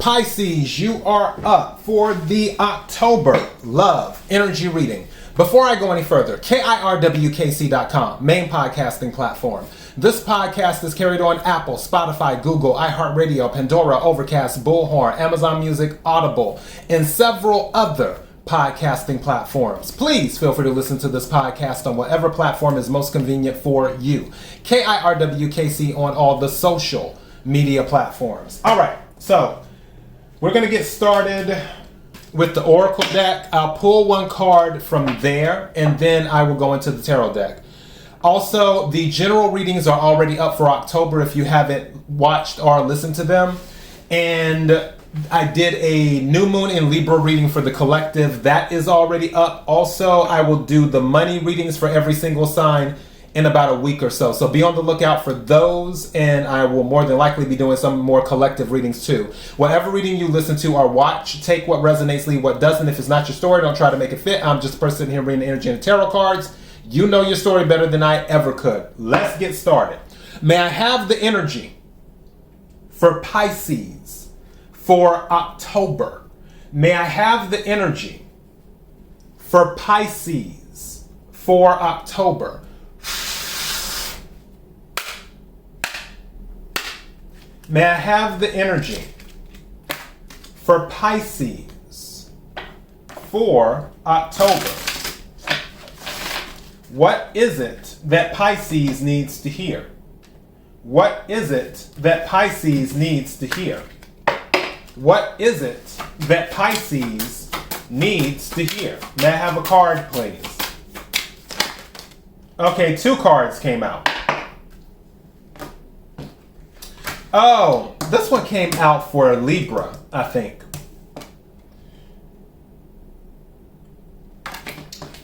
Pisces, you are up for the October love energy reading. Before I go any further, KIRWKC.com, main podcasting platform. This podcast is carried on Apple, Spotify, Google, iHeartRadio, Pandora, Overcast, Bullhorn, Amazon Music, Audible, and several other podcasting platforms. Please feel free to listen to this podcast on whatever platform is most convenient for you. KIRWKC on all the social media platforms. All right, so we're going to get started with the Oracle deck. I'll pull one card from there, and then I will go into the Tarot deck. Also, the general readings are already up for October if you haven't watched or listened to them. And I did a new moon in Libra reading for the collective. That is already up. Also, I will do the money readings for every single sign in about a week or so. So be on the lookout for those, and I will more than likely be doing some more collective readings too. Whatever reading you listen to or watch, take what resonates, leave what doesn't. If it's not your story, don't try to make it fit. I'm just a person here reading the energy and tarot cards. You know your story better than I ever could. Let's get started. May I have the energy for Pisces for October? May I have the energy for Pisces for October? May I have the energy for Pisces for October? What is it that Pisces needs to hear? What is it that Pisces needs to hear? What is it that Pisces needs to hear? May I have a card, please? Okay, 2 cards came out. Oh, this one came out for Libra, I think.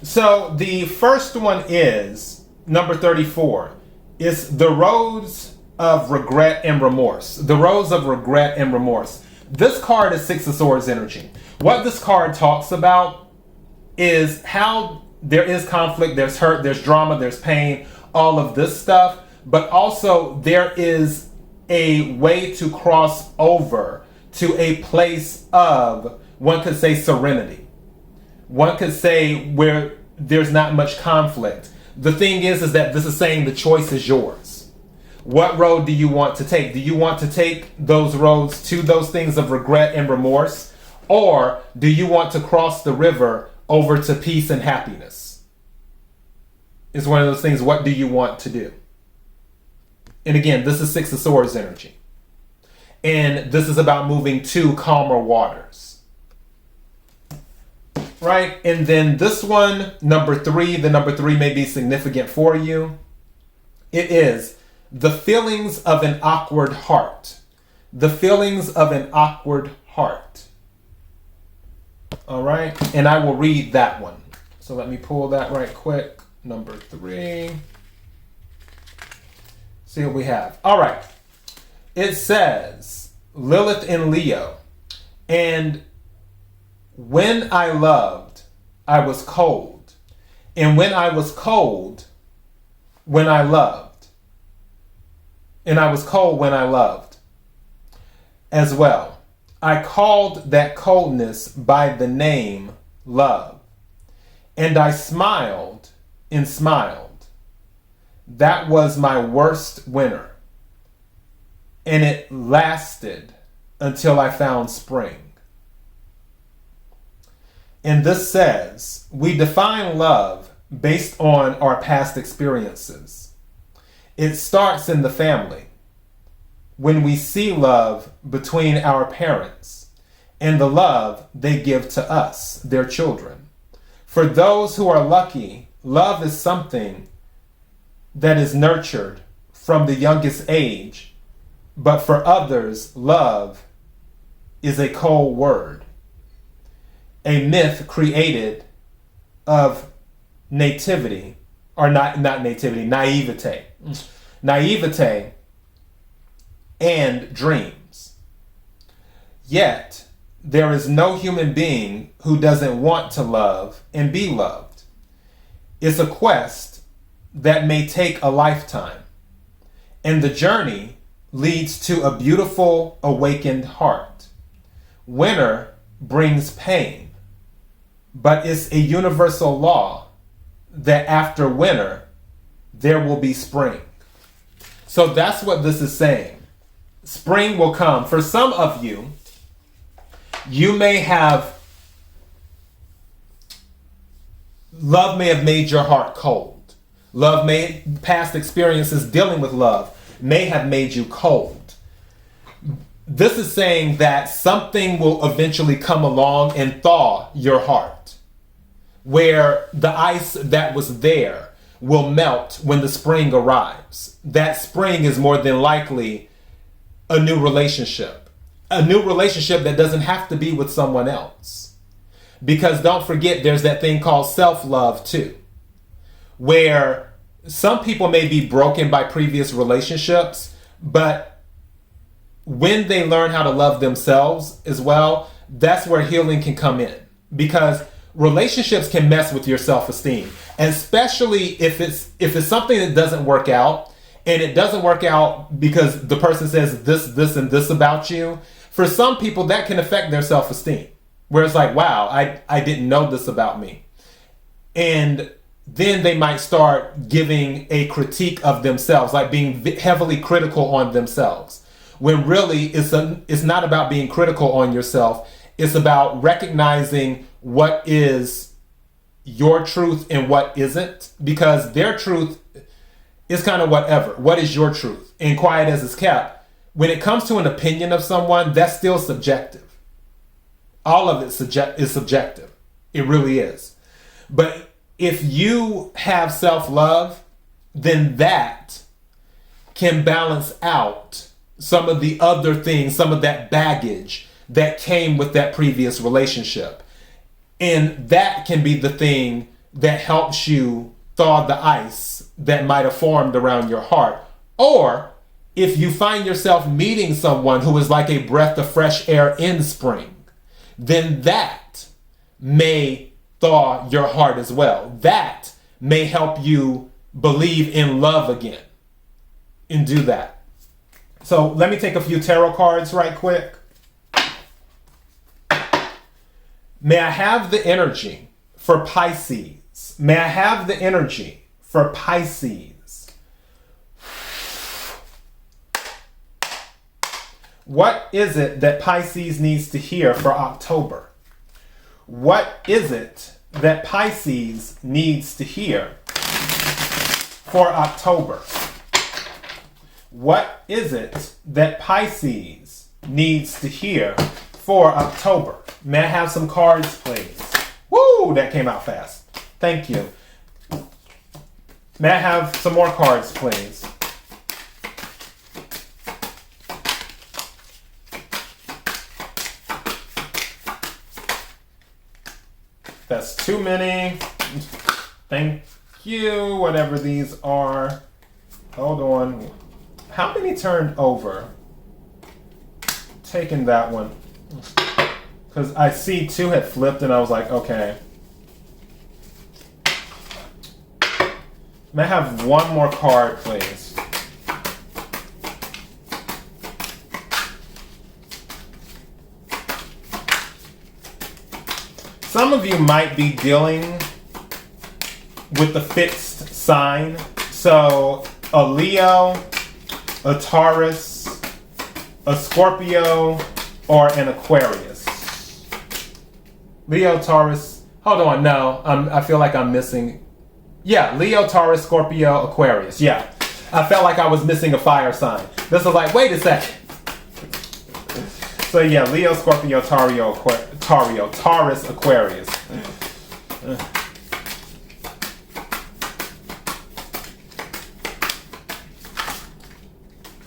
So the first one is number 34. It's the Rose of Regret and Remorse. The Rose of Regret and Remorse. This card is 6 of Swords energy. What this card talks about is how there is conflict, there's hurt, there's drama, there's pain, all of this stuff. But also there is a way to cross over to a place of, one could say, serenity. One could say where there's not much conflict. The thing is that this is saying the choice is yours. What road do you want to take? Do you want to take those roads to those things of regret and remorse? Or do you want to cross the river over to peace and happiness? It's one of those things, what do you want to do? And again, this is 6 of Swords energy. And this is about moving to calmer waters. Right? And then this one, number 3, the number 3 may be significant for you. It is the feelings of an awkward heart. The feelings of an awkward heart. All right? And I will read that one. So let me pull that right quick. Number 3. See what we have. All right. It says, Lilith in Leo. And when I loved, I was cold. And when I was cold, when I loved. And I was cold when I loved as well. I called that coldness by the name love. And I smiled and smiled. That was my worst winter. And it lasted until I found spring. And this says, we define love based on our past experiences. It starts in the family. When we see love between our parents and the love they give to us, their children. For those who are lucky, love is something that is nurtured from the youngest age, but for others, love is a cold word, a myth created of nativity, or not nativity, naivete and dreams. Yet, there is no human being who doesn't want to love and be loved. It's a quest that may take a lifetime. And the journey leads to a beautiful awakened heart. winter brings pain, but it's a universal law that after winter, there will be spring. So that's what this is saying. Spring will come. For some of you, you may have, love may have made your heart cold. Past experiences dealing with love may have made you cold. This is saying that something will eventually come along and thaw your heart, where the ice that was there will melt when the spring arrives. That spring is more than likely a new relationship. A new relationship that doesn't have to be with someone else. Because don't forget, there's that thing called self-love too, where some people may be broken by previous relationships, but when they learn how to love themselves as well, that's where healing can come in. Because relationships can mess with your self-esteem, especially if it's something that doesn't work out, and it doesn't work out because the person says this, and this about you. For some people, that can affect their self-esteem, where it's like, wow, I didn't know this about me. And then they might start giving a critique of themselves, like being heavily critical on themselves. When really it's not about being critical on yourself. It's about recognizing what is your truth and what isn't, because their truth is kind of whatever. What is your truth? And quiet as it's kept, when it comes to an opinion of someone, that's still subjective. All of it is subjective. It really is. But if you have self-love, then that can balance out some of the other things, some of that baggage that came with that previous relationship. And that can be the thing that helps you thaw the ice that might have formed around your heart. Or if you find yourself meeting someone who is like a breath of fresh air in spring, then that may thaw your heart as well. That may help you believe in love again and do that. So let me take a few tarot cards right quick. May I have the energy for Pisces? May I have the energy for Pisces? What is it that Pisces needs to hear for October? What is it that Pisces needs to hear for October? What is it that Pisces needs to hear for October? May I have some cards, please? Woo, that came out fast. Thank you. May I have some more cards, please? That's too many. Thank you, whatever these are. Hold on. How many turned over? Taking that one. Because I see two had flipped and I was like, okay. May I have one more card, please? Some of you might be dealing with the fixed sign. So a Leo, a Taurus, a Scorpio, or an Aquarius. Leo, Taurus. Hold on, no. I feel like I'm missing. Yeah, Leo, Taurus, Scorpio, Aquarius. Yeah. I felt like I was missing a fire sign. This is like, wait a second. So yeah, Leo, Scorpio, Taurus, Aquarius.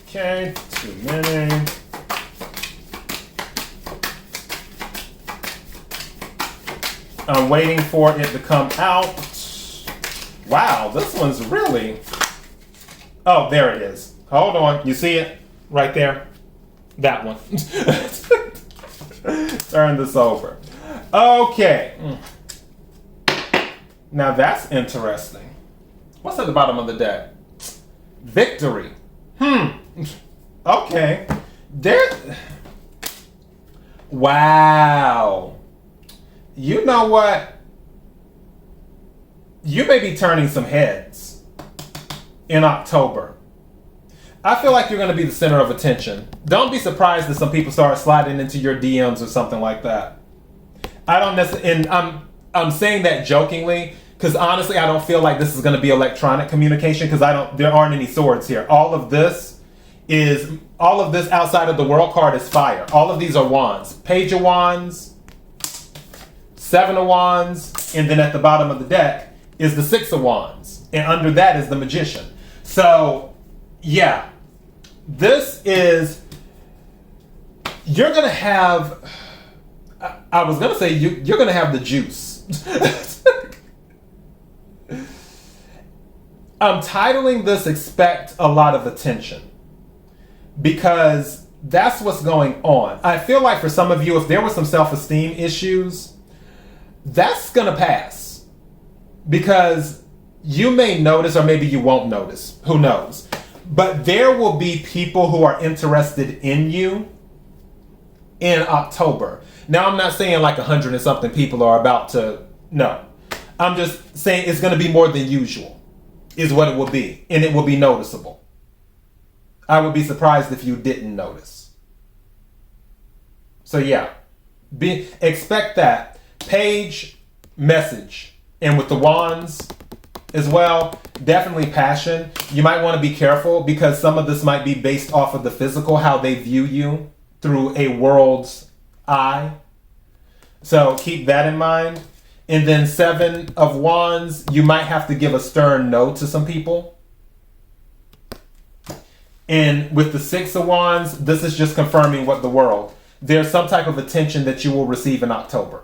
Okay, too many. I'm waiting for it to come out. Wow, this one's really... Oh, there it is. Hold on. You see it? Right there? That one. Turn this over. Okay. Now that's interesting. What's at the bottom of the deck? Victory. Okay. Wow. You know what? You may be turning some heads in October. I feel like you're going to be the center of attention. Don't be surprised that some people start sliding into your DMs or something like that. I don't necessarily, and I'm saying that jokingly because honestly, I don't feel like this is going to be electronic communication because there aren't any swords here. All of this outside of the world card is fire. All of these are wands. Page of Wands, Seven of Wands, and then at the bottom of the deck is the Six of Wands. And under that is the Magician. So, yeah. This is... You're going to have... I was going to say you're going to have the juice. I'm titling this Expect a Lot of Attention. Because that's what's going on. I feel like for some of you, if there were some self-esteem issues, that's going to pass. Because you may notice, or maybe you won't notice. Who knows? But there will be people who are interested in you in October. Now, I'm not saying like 100 and something people are about to... No. I'm just saying it's going to be more than usual, is what it will be. And it will be noticeable. I would be surprised if you didn't notice. So yeah, expect that. Page, message. And with the wands as well, definitely passion. You might want to be careful because some of this might be based off of the physical, how they view you through a world's eye. So keep that in mind. And then Seven of Wands, you might have to give a stern no to some people. And with the Six of Wands, this is just confirming what the world. There's some type of attention that you will receive in October.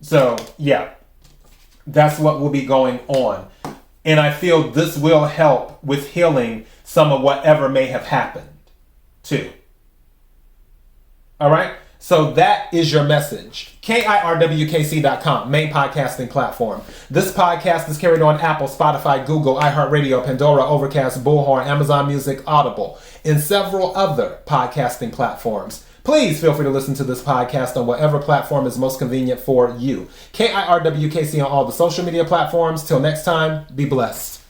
So, yeah. That's what will be going on. And I feel this will help with healing some of whatever may have happened, too. All right? So that is your message. KIRWKC.com, main podcasting platform. This podcast is carried on Apple, Spotify, Google, iHeartRadio, Pandora, Overcast, Bullhorn, Amazon Music, Audible, and several other podcasting platforms. Please feel free to listen to this podcast on whatever platform is most convenient for you. KIRWKC on all the social media platforms. Till next time, be blessed.